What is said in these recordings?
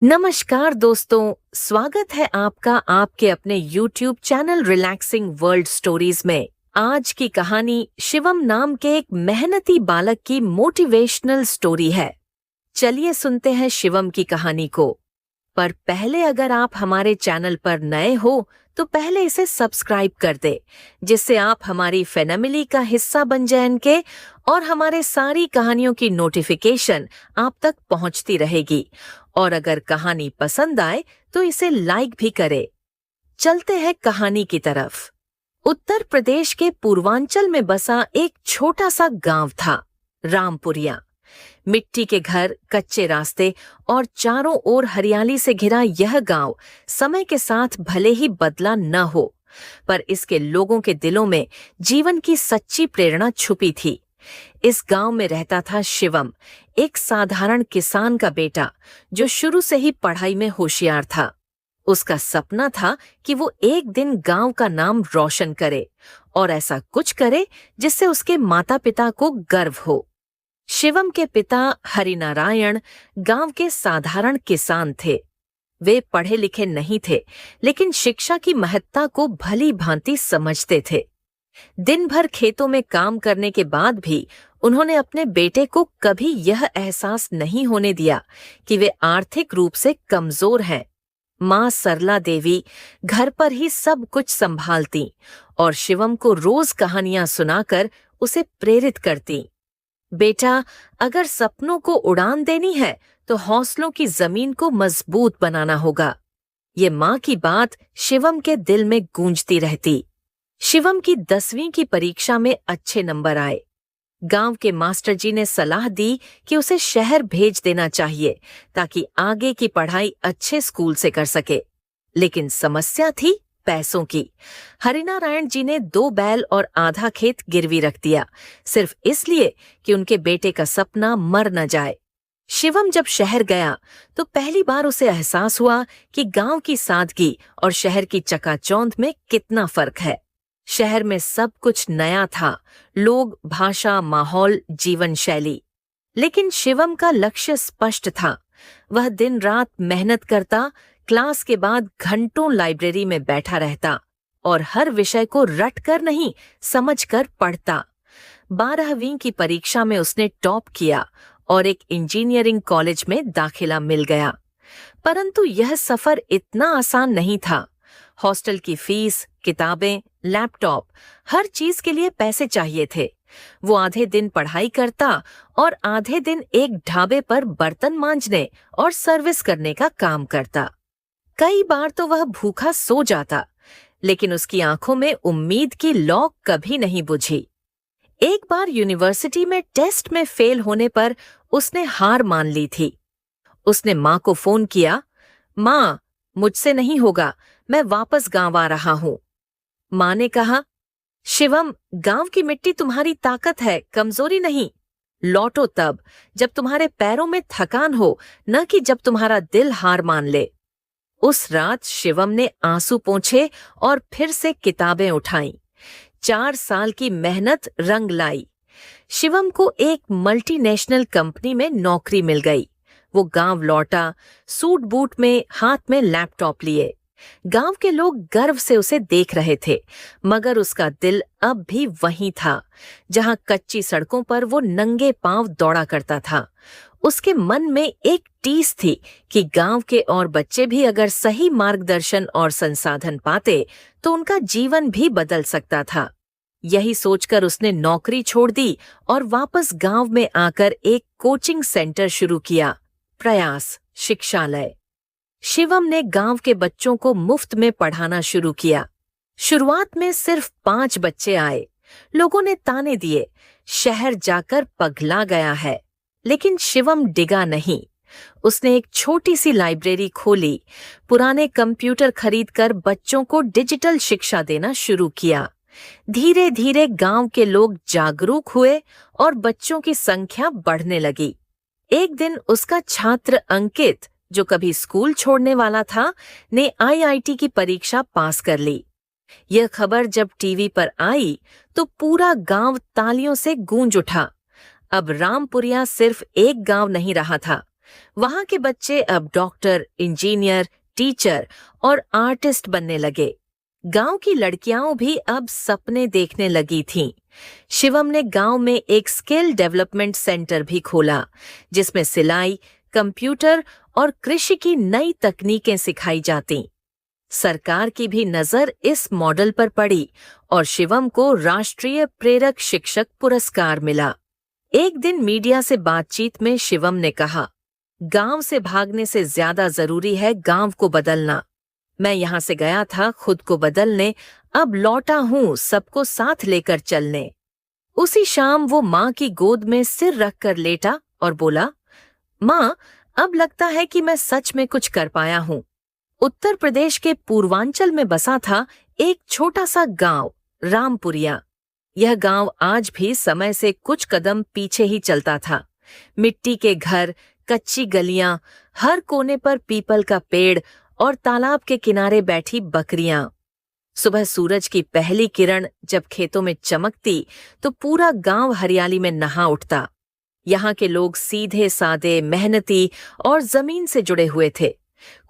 नमस्कार दोस्तों, स्वागत है आपका आपके अपने YouTube channel relaxing world stories में। आज की कहानी शिवम नाम के एक मेहनती बालक की मोटिवेशनल स्टोरी है। चलिए सुनते हैं शिवम की कहानी को। पर पहले अगर आप हमारे चैनल पर नए हो तो पहले इसे सब्सक्राइब कर दे, जिससे आप हमारी फैमिली का हिस्सा बन जाएंगे और हमारे सारी कहानियों की नोटिफिकेशन आप तक पहुंचती रहेगी। और अगर कहानी पसंद आए तो इसे लाइक भी करें। चलते हैं कहानी की तरफ। उत्तर प्रदेश के पूर्वांचल में बसा एक छोटा सा गांव था, रामपुरिया। मिट्टी के घर, कच्चे रास्ते और चारों ओर हरियाली से घिरा यह गांव समय के साथ भले ही बदला न हो, पर इसके लोगों के दिलों में जीवन की सच्ची प्रेरणा छुपी थी। इस गांव में रहता था शिवम, एक साधारण किसान का बेटा जो शुरू से ही पढ़ाई में होशियार था। उसका सपना था कि वो एक दिन गांव का नाम रोशन करे और ऐसा कुछ करे जिससे उसके माता पिता को गर्व हो। शिवम के पिता हरिनारायण गांव के साधारण किसान थे। वे पढ़े लिखे नहीं थे, लेकिन शिक्षा की महत्ता को भली भांति समझते थे। दिन भर खेतों में काम करने के बाद भी उन्होंने अपने बेटे को कभी यह एहसास नहीं होने दिया कि वे आर्थिक रूप से कमजोर हैं। माँ सरला देवी घर पर ही सब कुछ संभालती और शिवम को रोज कहानियां सुनाकर उसे प्रेरित करती। बेटा, अगर सपनों को उड़ान देनी है तो हौसलों की जमीन को मजबूत बनाना होगा। ये माँ की बात शिवम के दिल में गूंजती रहती। शिवम की 10वीं की परीक्षा में अच्छे नंबर आए। गांव के मास्टर जी ने सलाह दी कि उसे शहर भेज देना चाहिए ताकि आगे की पढ़ाई अच्छे स्कूल से कर सके। लेकिन समस्या थी पैसों की। हरिनारायण जी ने 2 बैल और आधा खेत गिरवी रख दिया, सिर्फ इसलिए कि उनके बेटे का सपना मर न जाए। शिवम जब शहर गया तो पहली बार उसे एहसास हुआ कि गांव की सादगी और शहर की चकाचौंध में कितना फर्क है। शहर में सब कुछ नया था, लोग, भाषा, माहौल, जीवन शैली। लेकिन शिवम का लक्ष्य स्पष्ट था। वह दिन रात मेहनत करता, क्लास के बाद घंटों लाइब्रेरी में बैठा रहता और हर विषय को रट कर नहीं, समझ कर पढ़ता। 12वीं की परीक्षा में उसने टॉप किया और एक इंजीनियरिंग कॉलेज में दाखिला मिल गया। परंतु यह सफर इतना आसान नहीं था। हॉस्टल की फीस, किताबें, लैपटॉप, हर चीज के लिए पैसे चाहिए थे। वो आधे दिन पढ़ाई करता और आधे दिन एक ढाबे पर बर्तन मांजने और सर्विस करने का काम करता। कई बार तो वह भूखा सो जाता, लेकिन उसकी आंखों में उम्मीद की लौ कभी नहीं बुझी। एक बार यूनिवर्सिटी में टेस्ट में फेल होने पर उसने हार मान ली थी। उसने माँ को फोन किया, माँ, मुझसे नहीं होगा, मैं वापस गांव आ रहा हूं। माँ ने कहा, शिवम, गांव की मिट्टी तुम्हारी ताकत है, कमजोरी नहीं। लौटो तब जब तुम्हारे पैरों में थकान हो, न कि जब तुम्हारा दिल हार मान ले। उस रात शिवम ने आंसू पोंछे और फिर से किताबें उठाईं। 4 साल की मेहनत रंग लाई। शिवम को एक मल्टीनेशनल कंपनी में नौकरी मिल गई। वो गांव लौटा, सूट बूट में, हाथ में लैपटॉप लिए। गांव के लोग गर्व से उसे देख रहे थे, मगर उसका दिल अब भी वहीं था, जहां कच्ची सड़कों पर वो नंगे पांव दौड़ा करता था। उसके मन में एक टीस थी कि गांव के और बच्चे भी अगर सही मार्गदर्शन और संसाधन पाते तो उनका जीवन भी बदल सकता था। यही सोचकर उसने नौकरी छोड़ दी और वापस गांव में आकर एक कोचिंग सेंटर शुरू किया, प्रयास शिक्षालय। शिवम ने गांव के बच्चों को मुफ्त में पढ़ाना शुरू किया। शुरुआत में सिर्फ 5 बच्चे आए। लोगों ने ताने दिए, शहर जाकर पगला गया है। लेकिन शिवम डिगा नहीं। उसने एक छोटी सी लाइब्रेरी खोली, पुराने कंप्यूटर खरीदकर बच्चों को डिजिटल शिक्षा देना शुरू किया। धीरे धीरे गांव के लोग जागरूक हुए और बच्चों की संख्या बढ़ने लगी। एक दिन उसका छात्र अंकित, जो कभी स्कूल छोड़ने वाला था, ने आईआईटी की परीक्षा पास कर ली। यह खबर जब टीवी पर आई तो पूरा गांव तालियों से गूंज उठा। अब रामपुरिया सिर्फ एक गांव नहीं रहा था, वहां के बच्चे अब डॉक्टर, इंजीनियर, टीचर और आर्टिस्ट बनने लगे। गांव की लड़कियां भी अब सपने देखने लगी थीं। शिवम ने गांव में एक स्किल डेवलपमेंट सेंटर भी खोला, जिसमें सिलाई, कंप्यूटर और कृषि की नई तकनीकें सिखाई जातीं। सरकार की भी नजर इस मॉडल पर पड़ी और शिवम को राष्ट्रीय प्रेरक शिक्षक पुरस्कार मिला। एक दिन मीडिया से बातचीत में शिवम ने कहा, गांव से भागने से ज्यादा जरूरी है गांव को बदलना। मैं यहां से गया था खुद को बदलने, अब लौटा हूं सबको साथ लेकर चलने। उसी शाम वो मां की गोद में सिर रखकर लेटा और बोला, मां, अब लगता है कि मैं सच में कुछ कर पाया हूं। उत्तर प्रदेश के पूर्वांचल में बसा था एक छोटा सा गांव, रामपुरिया। यह गांव आज भी समय से कुछ कदम पीछे ही चलता था। मिट्टी के घर, कच्ची गलियां, हर कोने पर पीपल का पेड़ और तालाब के किनारे बैठी बकरियां। सुबह सूरज की पहली किरण जब खेतों में चमकती तो पूरा गांव हरियाली में नहा उठता। यहाँ के लोग सीधे सादे, मेहनती और जमीन से जुड़े हुए थे।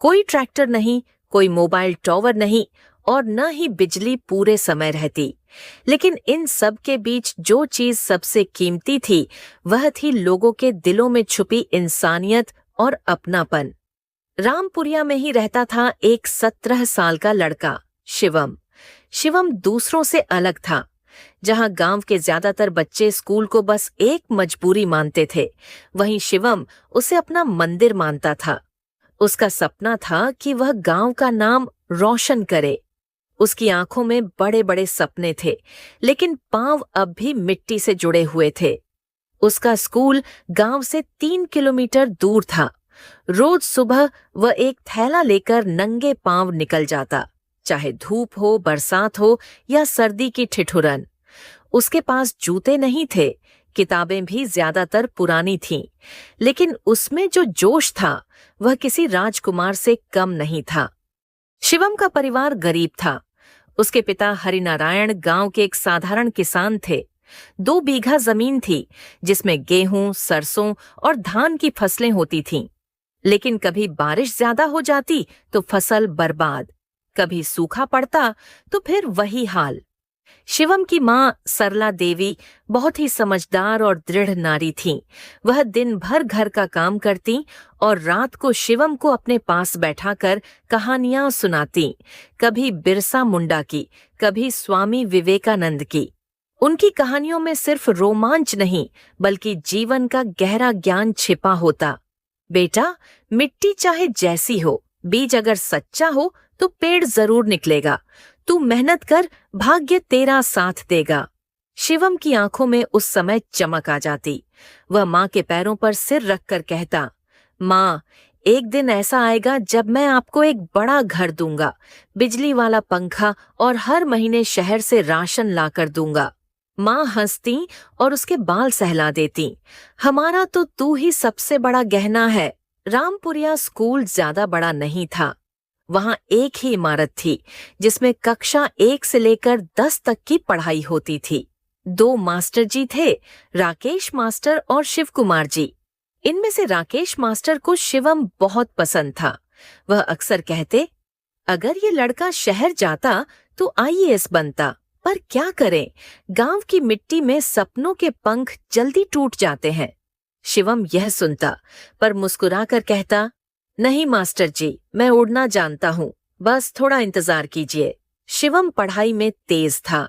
कोई ट्रैक्टर नहीं, कोई मोबाइल टावर नहीं और न ही बिजली पूरे समय रहती। लेकिन इन सब के बीच जो चीज सबसे कीमती थी वह थी लोगों के दिलों में छुपी इंसानियत और अपनापन। रामपुरिया में ही रहता था एक 17 साल का लड़का, शिवम। शिवम दूसरों से अलग था। जहां गांव के ज्यादातर बच्चे स्कूल को बस एक मजबूरी मानते थे, वहीं शिवम उसे अपना मंदिर मानता था। उसका सपना था कि वह गांव का नाम रोशन करे। उसकी आंखों में बड़े बड़े सपने थे, लेकिन पांव अब भी मिट्टी से जुड़े हुए थे। उसका स्कूल गांव से 3 किलोमीटर दूर था। रोज सुबह वह एक थैला लेकर नंगे पांव निकल जाता, चाहे धूप हो, बरसात हो या सर्दी की ठिठुरन। उसके पास जूते नहीं थे, किताबें भी ज्यादातर पुरानी थीं, लेकिन उसमें जो जोश था वह किसी राजकुमार से कम नहीं था। शिवम का परिवार गरीब था। उसके पिता हरिनारायण गांव के एक साधारण किसान थे। 2 बीघा जमीन थी जिसमें गेहूं, सरसों और धान की फसलें होती थीं। लेकिन कभी बारिश ज्यादा हो जाती तो फसल बर्बाद, कभी सूखा पड़ता तो फिर वही हाल। शिवम की मां सरला देवी बहुत ही समझदार और दृढ़ नारी थीं। वह दिन भर घर का काम करती और रात को शिवम को अपने पास बैठाकर कहानियां सुनाती, कभी बिरसा मुंडा की, कभी स्वामी विवेकानंद की। उनकी कहानियों में सिर्फ रोमांच नहीं बल्कि जीवन का गहरा ज्ञान छिपा होता। बेटा, मिट्टी चाहे जैसी हो, बीज अगर सच्चा हो तो पेड़ जरूर निकलेगा। तू मेहनत कर, भाग्य तेरा साथ देगा। शिवम की आंखों में उस समय चमक आ जाती। वह मां के पैरों पर सिर रखकर कहता, मां, एक दिन ऐसा आएगा जब मैं आपको एक बड़ा घर दूंगा, बिजली वाला पंखा और हर महीने शहर से राशन लाकर दूंगा। मां हंसती और उसके बाल सहला देती। हमारा तो तू ही सबसे बड़ा गहना है। रामपुरिया स्कूल ज्यादा बड़ा नहीं था। वहां एक ही इमारत थी जिसमें कक्षा 1 से लेकर 10 तक की पढ़ाई होती थी। 2 मास्टर जी थे, राकेश मास्टर और शिव कुमार जी। इनमें से राकेश मास्टर को शिवम बहुत पसंद था। वह अक्सर कहते, अगर ये लड़का शहर जाता तो आईएएस बनता, पर क्या करें, गांव की मिट्टी में सपनों के पंख जल्दी टूट जाते हैं। शिवम यह सुनता पर मुस्कुराकर कहता, नहीं मास्टर जी, मैं उड़ना जानता हूँ, बस थोड़ा इंतजार कीजिए। शिवम पढ़ाई में तेज था।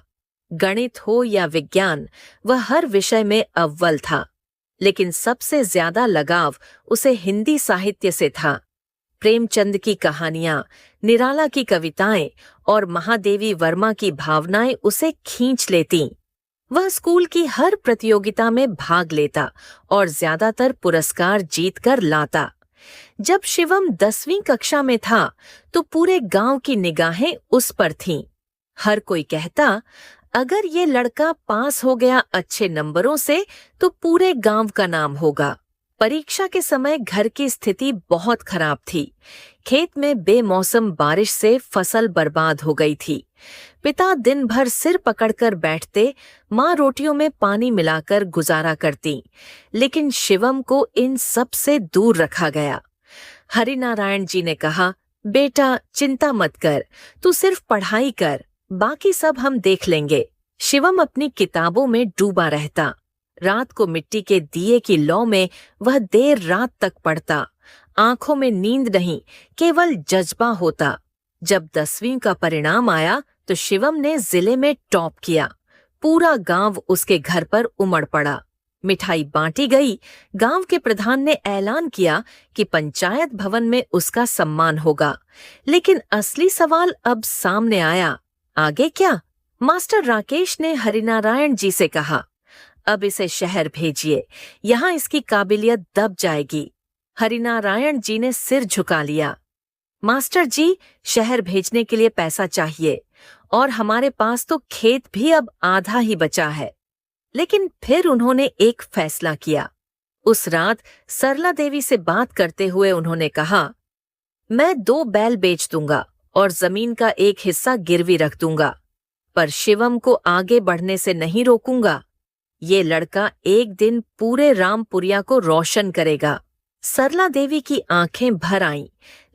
गणित हो या विज्ञान, वह हर विषय में अव्वल था। लेकिन सबसे ज्यादा लगाव उसे हिंदी साहित्य से था। प्रेमचंद की कहानियां, निराला की कविताएं और महादेवी वर्मा की भावनाएं उसे खींच लेतीं। वह स्कूल की हर प्रतियोगिता में भाग लेता और ज्यादातर पुरस्कार जीतकर लाता। जब शिवम 10वीं कक्षा में था तो पूरे गांव की निगाहें उस पर थीं। हर कोई कहता, अगर ये लड़का पास हो गया अच्छे नंबरों से तो पूरे गांव का नाम होगा। परीक्षा के समय घर की स्थिति बहुत खराब थी। खेत में बेमौसम बारिश से फसल बर्बाद हो गई थी। पिता दिन भर सिर पकड़कर बैठते, माँ रोटियों में पानी मिलाकर गुजारा करती, लेकिन शिवम को इन सब से दूर रखा गया। हरिनारायण जी ने कहा, बेटा चिंता मत कर, तू सिर्फ पढ़ाई कर, बाकी सब हम देख लेंगे। शिवम अपनी किताबों में डूबा रहता। रात को मिट्टी के दिए की लौ में वह देर रात तक पढ़ता। आंखों में नींद नहीं, केवल जज्बा होता। जब 10वीं का परिणाम आया तो शिवम ने जिले में टॉप किया। पूरा गांव उसके घर पर उमड़ पड़ा। मिठाई बांटी गई। गांव के प्रधान ने ऐलान किया कि पंचायत भवन में उसका सम्मान होगा। लेकिन असली सवाल अब सामने आया, आगे क्या? मास्टर राकेश ने हरिनारायण जी से कहा, अब इसे शहर भेजिए, यहाँ इसकी काबिलियत दब जाएगी। हरिनारायण जी ने सिर झुका लिया। मास्टर जी, शहर भेजने के लिए पैसा चाहिए और हमारे पास तो खेत भी अब आधा ही बचा है। लेकिन फिर उन्होंने एक फैसला किया। उस रात सरला देवी से बात करते हुए उन्होंने कहा, मैं 2 बैल बेच दूंगा और जमीन का एक हिस्सा गिरवी रख दूंगा, पर शिवम को आगे बढ़ने से नहीं रोकूंगा। ये लड़का एक दिन पूरे रामपुरिया को रोशन करेगा। सरला देवी की आंखें भर आईं,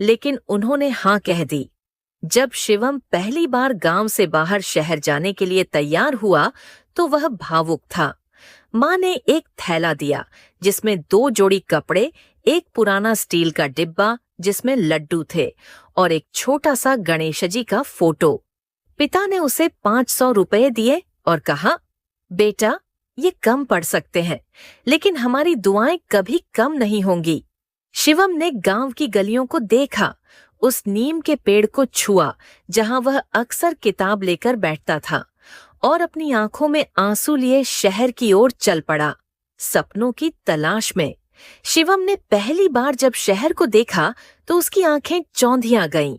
लेकिन उन्होंने हाँ कह दी। जब शिवम पहली बार गांव से बाहर शहर जाने के लिए तैयार हुआ तो वह भावुक था। माँ ने एक थैला दिया जिसमें 2 जोड़ी कपड़े, एक पुराना स्टील का डिब्बा जिसमें लड्डू थे और एक छोटा सा गणेश जी का फोटो। पिता ने उसे 500 रुपए दिए और कहा, बेटा ये कम पड़ सकते हैं, लेकिन हमारी दुआएं कभी कम नहीं होंगी। शिवम ने गांव की गलियों को देखा, उस नीम के पेड़ को छुआ जहां वह अक्सर किताब लेकर बैठता था, और अपनी आंखों में आंसू लिए शहर की ओर चल पड़ा, सपनों की तलाश में। शिवम ने पहली बार जब शहर को देखा तो उसकी आंखें चौंधिया गईं।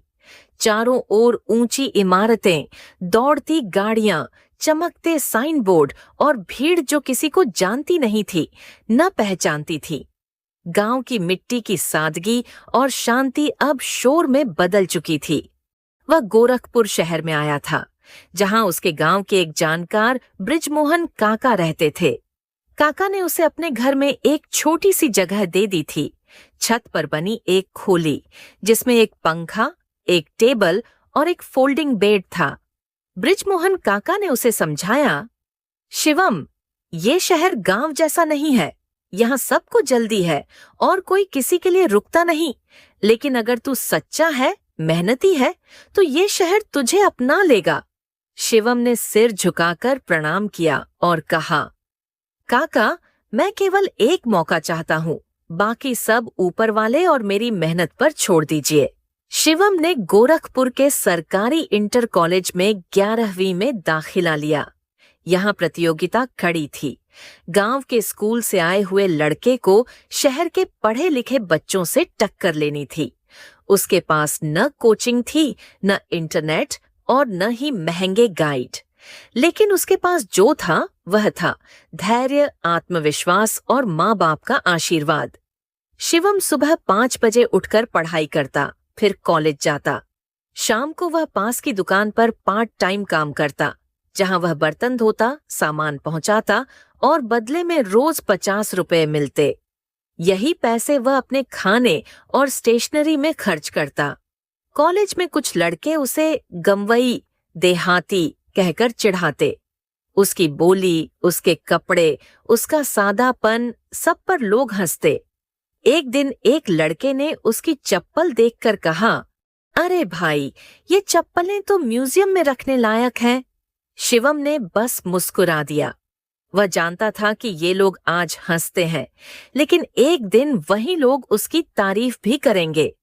चारों ओर ऊंची इमारतें, दौड़ती गाड़ियां, चमकते साइन बोर्ड और भीड़ जो किसी को जानती नहीं थी, न पहचानती थी। गांव की मिट्टी की सादगी और शांति अब शोर में बदल चुकी थी। वह गोरखपुर शहर में आया था, जहां उसके गांव के एक जानकार बृजमोहन काका रहते थे। काका ने उसे अपने घर में एक छोटी सी जगह दे दी थी, छत पर बनी एक खोली जिसमें एक पंखा, एक टेबल और एक फोल्डिंग बेड था। बृजमोहन काका ने उसे समझाया, शिवम, ये शहर गांव जैसा नहीं है। यहाँ सबको जल्दी है और कोई किसी के लिए रुकता नहीं, लेकिन अगर तू सच्चा है, मेहनती है, तो ये शहर तुझे अपना लेगा। शिवम ने सिर झुकाकर प्रणाम किया और कहा, काका, मैं केवल एक मौका चाहता हूँ, बाकी सब ऊपर वाले और मेरी मेहनत पर छोड़ दीजिए। शिवम ने गोरखपुर के सरकारी इंटर कॉलेज में 11वीं में दाखिला लिया। यहाँ प्रतियोगिता कड़ी थी। गांव के स्कूल से आए हुए लड़के को शहर के पढ़े लिखे बच्चों से टक्कर लेनी थी। उसके पास न कोचिंग थी, न इंटरनेट और न ही महंगे गाइड, लेकिन उसके पास जो था वह था धैर्य, आत्मविश्वास और माँ बाप का आशीर्वाद। शिवम सुबह 5 बजे उठकर पढ़ाई करता, फिर कॉलेज जाता। शाम को वह पास की दुकान पर पार्ट टाइम काम करता, जहां वह बर्तन धोता, सामान पहुंचाता और बदले में रोज 50 रुपए मिलते। यही पैसे वह अपने खाने और स्टेशनरी में खर्च करता। कॉलेज में कुछ लड़के उसे गंवई, देहाती कहकर चिढ़ाते। उसकी बोली, उसके कपड़े, उसका सादापन, सब पर लोग हंसते। एक दिन एक लड़के ने उसकी चप्पल देखकर कहा, अरे भाई, ये चप्पलें तो म्यूजियम में रखने लायक हैं। शिवम ने बस मुस्कुरा दिया। वह जानता था कि ये लोग आज हंसते हैं, लेकिन एक दिन वही लोग उसकी तारीफ भी करेंगे।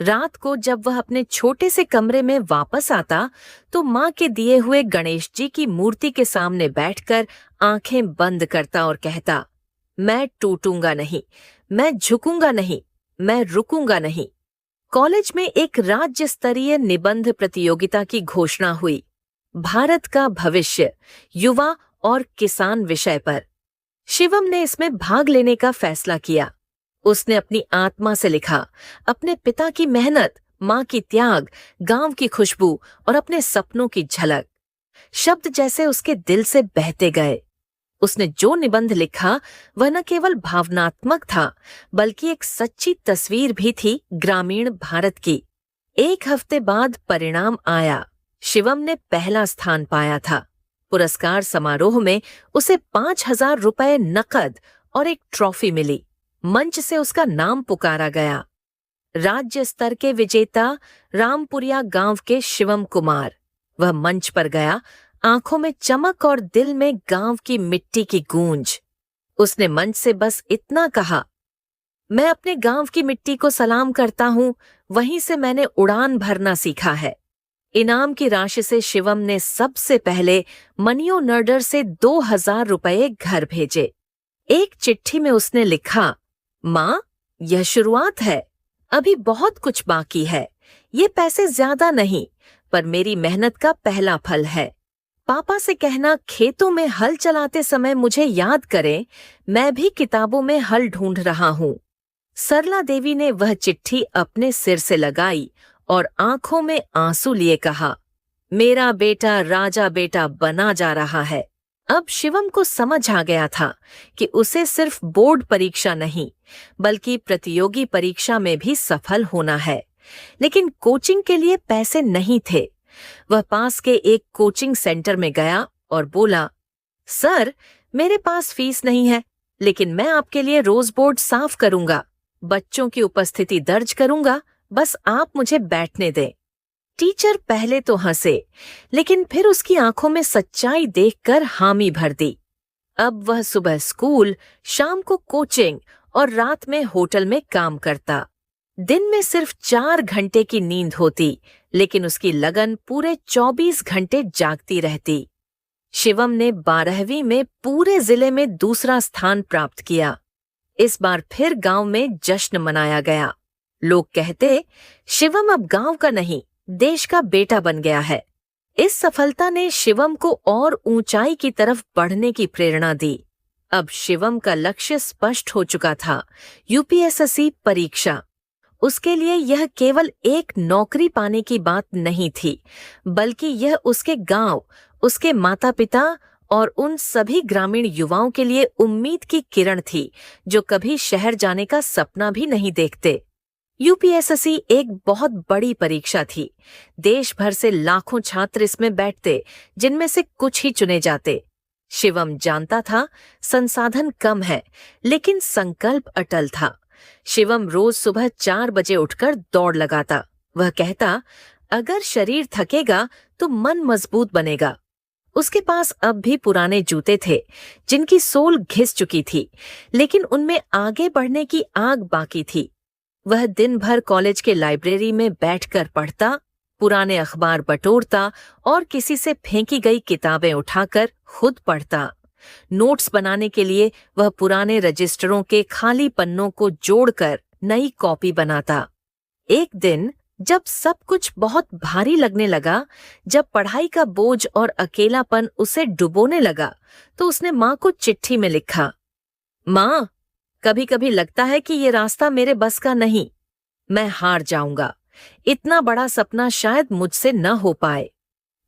रात को जब वह अपने छोटे से कमरे में वापस आता तो माँ के दिए हुए गणेश जी की मूर्ति के सामने बैठकर आंखें बंद करता और कहता, मैं टूटूंगा नहीं, मैं झुकूंगा नहीं, मैं रुकूंगा नहीं। कॉलेज में एक राज्य स्तरीय निबंध प्रतियोगिता की घोषणा हुई, भारत का भविष्य, युवा और किसान विषय पर। शिवम ने इसमें भाग लेने का फैसला किया। उसने अपनी आत्मा से लिखा, अपने पिता की मेहनत, माँ की त्याग, गांव की खुशबू और अपने सपनों की झलक। शब्द जैसे उसके दिल से बहते गए। उसने जो निबंध लिखा वह न केवल भावनात्मक था, बल्कि एक सच्ची तस्वीर भी थी ग्रामीण भारत की। 1 हफ्ते बाद परिणाम आया। शिवम ने पहला स्थान पाया था। पुरस्कार समारोह में उसे 5,000 रुपए नकद और एक ट्रॉफी मिली। मंच से उसका नाम पुकारा गया। राज्य स्तर के विजेता रामपुरिया गांव के शिवम कुमार। वह मंच पर गया, आंखों में चमक और दिल में गांव की मिट्टी की गूंज। उसने मंच से बस इतना कहा, मैं अपने गांव की मिट्टी को सलाम करता हूं, वहीं से मैंने उड़ान भरना सीखा है। इनाम की राशि से शिवम ने सबसे पहले मनियो नर्डर से 2,000 रुपए घर भेजे। एक चिट्ठी में उसने लिखा, माँ, यह शुरुआत है, अभी बहुत कुछ बाकी है। ये पैसे ज्यादा नहीं, पर मेरी मेहनत का पहला फल है। पापा से कहना खेतों में हल चलाते समय मुझे याद करें, मैं भी किताबों में हल ढूंढ रहा हूँ। सरला देवी ने वह चिट्ठी अपने सिर से लगाई और आंखों में आंसू लिए कहा, मेरा बेटा राजा बेटा बना जा रहा है। अब शिवम को समझ आ गया था कि उसे सिर्फ बोर्ड परीक्षा नहीं, बल्कि प्रतियोगी परीक्षा में भी सफल होना है। लेकिन कोचिंग के लिए पैसे नहीं थे। वह पास के एक कोचिंग सेंटर में गया और बोला, सर, मेरे पास फीस नहीं है, लेकिन मैं आपके लिए रोज बोर्ड साफ करूंगा, बच्चों की उपस्थिति दर्ज करूंगा, बस आप मुझे बैठने दें। टीचर पहले तो हंसे, लेकिन फिर उसकी आंखों में सच्चाई देखकर हामी भर दी। अब वह सुबह स्कूल, शाम को कोचिंग और रात में होटल में काम करता। दिन में सिर्फ 4 घंटे की नींद होती, लेकिन उसकी लगन पूरे 24 घंटे जागती रहती। शिवम ने 12वीं में पूरे जिले में दूसरा स्थान प्राप्त किया। इस बार फिर गांव में जश्न मनाया गया। लोग कहते, शिवम अब गांव का नहीं, देश का बेटा बन गया है। इस सफलता ने शिवम को और ऊंचाई की तरफ बढ़ने की प्रेरणा दी। अब शिवम का लक्ष्य स्पष्ट हो चुका था, यूपीएसएससी परीक्षा। उसके लिए यह केवल एक नौकरी पाने की बात नहीं थी, बल्कि यह उसके गांव, उसके माता पिता और उन सभी ग्रामीण युवाओं के लिए उम्मीद की किरण थी जो कभी शहर जाने का सपना भी नहीं देखते। यूपीएसएससी एक बहुत बड़ी परीक्षा थी। देश भर से लाखों छात्र इसमें बैठते, जिनमें से कुछ ही चुने जाते। शिवम जानता था संसाधन कम है, लेकिन संकल्प अटल था। शिवम रोज सुबह 4 बजे उठकर दौड़ लगाता। वह कहता, अगर शरीर थकेगा तो मन मजबूत बनेगा। उसके पास अब भी पुराने जूते थे, जिनकी सोल घिस चुकी थी, लेकिन उनमें आगे बढ़ने की आग बाकी थी। वह दिन भर कॉलेज के लाइब्रेरी में बैठकर पढ़ता, पुराने अखबार बटोरता और किसी से फेंकी गई किताबें उठाकर खुद पढ़ता। नोट्स बनाने के लिए वह पुराने रजिस्टरों के खाली पन्नों को जोड़कर नई कॉपी बनाता। एक दिन जब सब कुछ बहुत भारी लगने लगा, जब पढ़ाई का बोझ और अकेलापन उसे डुबोने लगा, तो उसने माँ को चिट्ठी में लिखा, माँ, कभी कभी लगता है कि ये रास्ता मेरे बस का नहीं, मैं हार जाऊंगा, इतना बड़ा सपना शायद मुझसे न हो पाए।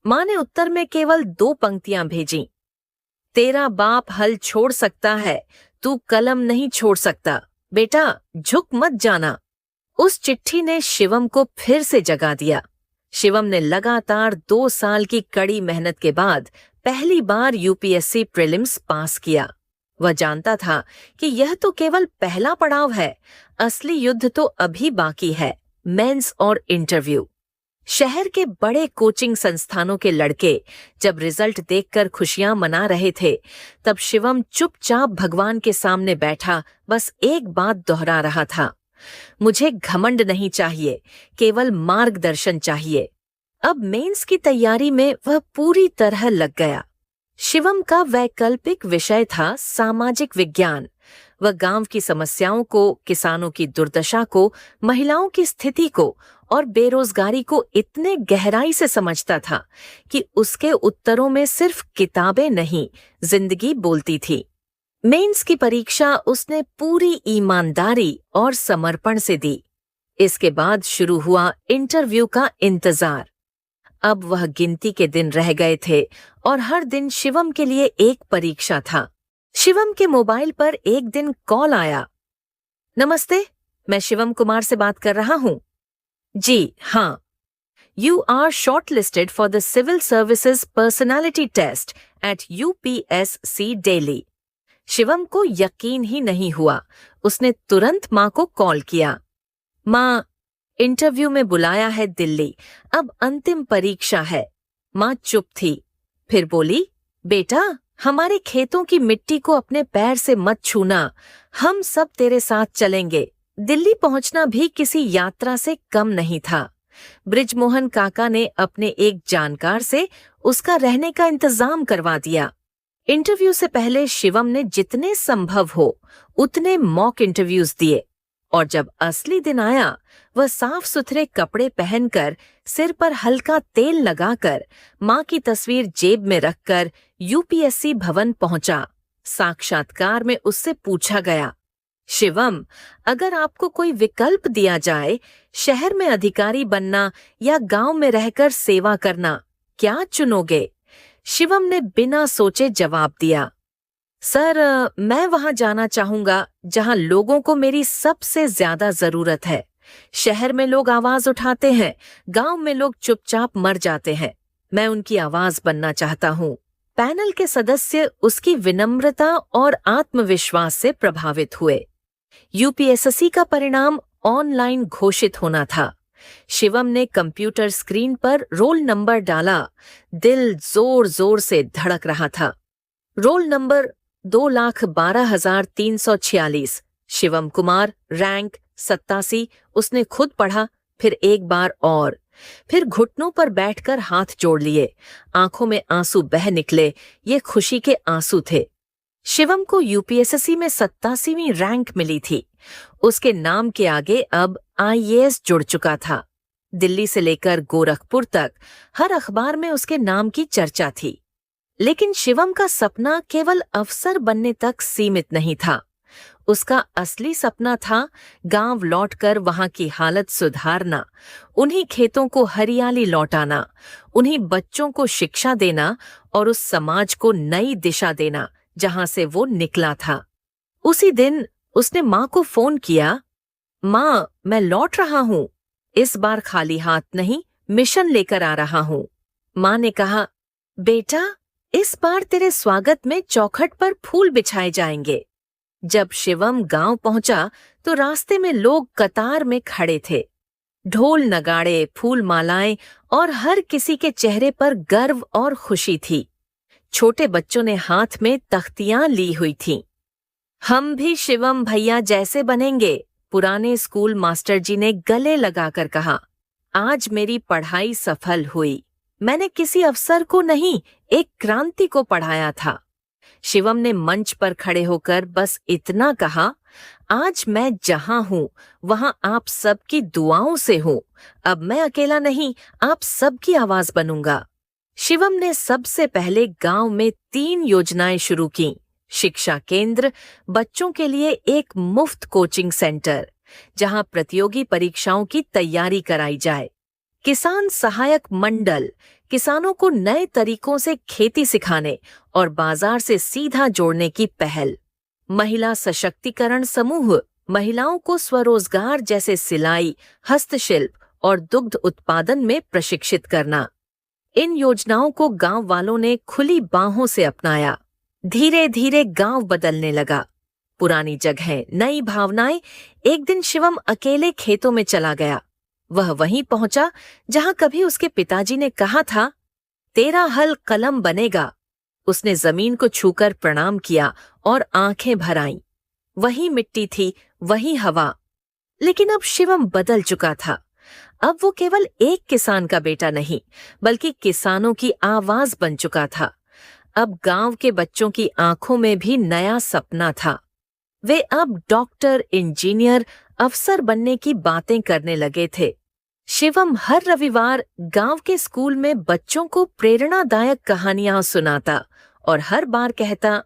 माँ ने उत्तर में केवल 2 पंक्तियां भेजी, तेरा बाप हल छोड़ सकता है, तू कलम नहीं छोड़ सकता, बेटा झुक मत जाना। उस चिट्ठी ने शिवम को फिर से जगा दिया। शिवम ने लगातार 2 साल की कड़ी मेहनत के बाद पहली बार यूपीएससी प्रीलिम्स पास किया। वह जानता था कि यह तो केवल पहला पड़ाव है, असली युद्ध तो अभी बाकी है, मेंस और इंटरव्यू। शहर के बड़े कोचिंग संस्थानों के लड़के जब रिजल्ट देखकर खुशियां मना रहे थे, तब शिवम चुपचाप भगवान के सामने बैठा बस एक बात दोहरा रहा था, मुझे घमंड नहीं चाहिए, केवल मार्गदर्शन चाहिए। अब मेंस की तैयारी में वह पूरी तरह लग गया। शिवम का वैकल्पिक विषय था सामाजिक विज्ञान। वह गांव की समस्याओं को, किसानों की दुर्दशा को, महिलाओं की स्थिति को और बेरोजगारी को इतने गहराई से समझता था कि उसके उत्तरों में सिर्फ किताबें नहीं, जिंदगी बोलती थी। मेंस की परीक्षा उसने पूरी ईमानदारी और समर्पण से दी। इसके बाद शुरू हुआ इंटरव्यू का इंतजार। अब वह गिनती के दिन रह गए थे और हर दिन शिवम के लिए एक परीक्षा था। शिवम के मोबाइल पर एक दिन कॉल आया। नमस्ते, मैं शिवम कुमार से बात कर रहा हूँ। जी हाँ। You are shortlisted for the civil services personality test at UPSC Delhi. Shivam को यकीन ही नहीं हुआ। उसने तुरंत माँ को कॉल किया। माँ, इंटरव्यू में बुलाया है दिल्ली, अब अंतिम परीक्षा है। माँ चुप थी, फिर बोली, बेटा, हमारे खेतों की मिट्टी को अपने पैर से मत छूना, हम सब तेरे साथ चलेंगे। दिल्ली पहुंचना भी किसी यात्रा से कम नहीं था। बृजमोहन काका ने अपने एक जानकार से उसका रहने का इंतजाम करवा दिया। इंटरव्यू से पहले शिवम ने जितने संभव हो उतने मॉक इंटरव्यूज दिए, और जब असली दिन आया, वह साफ सुथरे कपड़े पहनकर, सिर पर हल्का तेल लगाकर, माँ की तस्वीर जेब में रखकर UPSC भवन पहुंचा। साक्षात्कार में उससे पूछा गया, शिवम, अगर आपको कोई विकल्प दिया जाए, शहर में अधिकारी बनना या गांव में रहकर सेवा करना, क्या चुनोगे? शिवम ने बिना सोचे जवाब दिया, सर, मैं वहां जाना चाहूंगा जहां लोगों को मेरी सबसे ज्यादा जरूरत है। शहर में लोग आवाज उठाते हैं, गांव में लोग चुपचाप मर जाते हैं। मैं उनकी आवाज बनना चाहता हूं। पैनल के सदस्य उसकी विनम्रता और आत्मविश्वास से प्रभावित हुए। UPSC का परिणाम ऑनलाइन घोषित होना था। शिवम ने कंप्यूटर स्क्रीन पर रोल नंबर डाला। दिल जोर जोर से धड़क रहा था। Roll number 2,12,346। Shivam Kumar, rank 87। उसने खुद पढ़ा, फिर एक बार और, फिर घुटनों पर बैठकर हाथ जोड़ लिए। आंखों में आंसू बह निकले। ये खुशी के आंसू थे। शिवम को UPSC में 87वीं रैंक मिली थी। उसके नाम के आगे अब IAS जुड़ चुका था। दिल्ली से लेकर गोरखपुर तक हर अखबार में उसके नाम की चर्चा थी। लेकिन शिवम का सपना केवल अफसर बनने तक सीमित नहीं था। उसका असली सपना था गांव लौटकर वहां की हालत सुधारना, उन्हीं खेतों को हरियाली लौटाना, उन्हीं बच्चों को शिक्षा देना और उस समाज को नई दिशा देना जहां से वो निकला था। उसी दिन उसने माँ को फोन किया, माँ, मैं लौट रहा हूँ। इस बार खाली हाथ नहीं, मिशन लेकर आ रहा हूँ। माँ ने कहा, बेटा, इस बार तेरे स्वागत में चौखट पर फूल बिछाए जाएंगे। जब शिवम गांव पहुंचा तो रास्ते में लोग कतार में खड़े थे। ढोल नगाड़े, फूल मालाएं और हर किसी के चेहरे पर गर्व और खुशी थी। छोटे बच्चों ने हाथ में तख्तियां ली हुई थीं। हम भी शिवम भैया जैसे बनेंगे, पुराने स्कूल मास्टर जी ने गले लगाकर कहा। आज मेरी पढ़ाई सफल हुई। मैंने किसी अफसर को नहीं, एक क्रांति को पढ़ाया था। शिवम ने मंच पर खड़े होकर बस इतना कहा, आज मैं जहां हूं वहां आप सबकी दुआओं से हूं। अब मैं अकेला नहीं, आप सबकी आवाज बनूंगा। शिवम ने सबसे पहले गांव में 3 योजनाएं शुरू की। शिक्षा केंद्र, बच्चों के लिए एक मुफ्त कोचिंग सेंटर जहां प्रतियोगी परीक्षाओं की तैयारी कराई जाए, किसान सहायक मंडल, किसानों को नए तरीकों से खेती सिखाने और बाजार से सीधा जोड़ने की पहल, महिला सशक्तिकरण समूह, महिलाओं को स्वरोजगार जैसे सिलाई, हस्तशिल्प और दुग्ध उत्पादन में प्रशिक्षित करना। इन योजनाओं को गांव वालों ने खुली बाहों से अपनाया। धीरे धीरे गांव बदलने लगा। पुरानी जगहें, नई भावनाएं। एक दिन शिवम अकेले खेतों में चला गया। वह वहीं पहुंचा जहां कभी उसके पिताजी ने कहा था, तेरा हल कलम बनेगा। उसने जमीन को छूकर प्रणाम किया और आंखें भर आईं। वही मिट्टी थी, वही हवा। लेकिन अब शिवम बदल चुका था। अब वो केवल एक किसान का बेटा नहीं, बल्कि किसानों की आवाज बन चुका था। अब गांव के बच्चों की आंखों में भी नया सपना था। वे अब डॉक्टर, इंजीनियर, अफसर बनने की बातें करने लगे थे। शिवम हर रविवार गांव के स्कूल में बच्चों को प्रेरणादायक कहानियां सुनाता और हर बार कहता,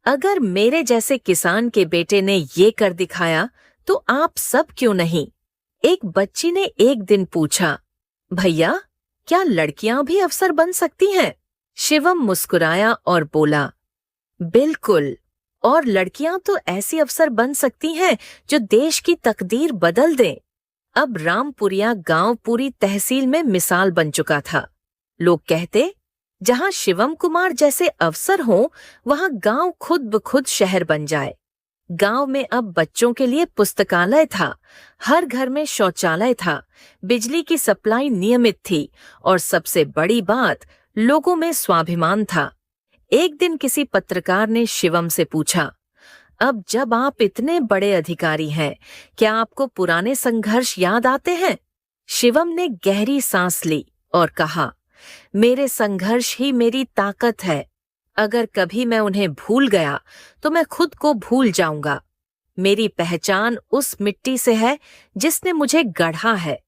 अगर मेरे जैसे किसान के बेटे ने ये कर दिखाया तो आप सब क्यों नहीं? एक बच्ची ने एक दिन पूछा, भैया क्या लड़कियां भी अफसर बन सकती हैं? शिवम मुस्कुराया और बोला, बिल्कुल। और लड़कियां तो ऐसी अफसर बन सकती हैं जो देश की तकदीर बदल दें। अब रामपुरिया गांव पूरी तहसील में मिसाल बन चुका था। लोग कहते, जहां शिवम कुमार जैसे अफसर हों, वहां गांव खुद ब खुद शहर बन जाए। गांव में अब बच्चों के लिए पुस्तकालय था, हर घर में शौचालय था, बिजली की सप्लाई नियमित थी और सबसे बड़ी बात, लोगों में स्वाभिमान था। एक दिन किसी पत्रकार ने शिवम से पूछा, अब जब आप इतने बड़े अधिकारी हैं, क्या आपको पुराने संघर्ष याद आते हैं? शिवम ने गहरी सांस ली और कहा, मेरे संघर्ष ही मेरी ताकत है। अगर कभी मैं उन्हें भूल गया तो मैं खुद को भूल जाऊंगा। मेरी पहचान उस मिट्टी से है जिसने मुझे गढ़ा है।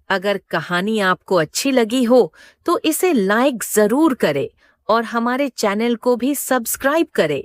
अगर कहानी आपको अच्छी लगी हो तो इसे लाइक जरूर करें और हमारे चैनल को भी सब्सक्राइब करें।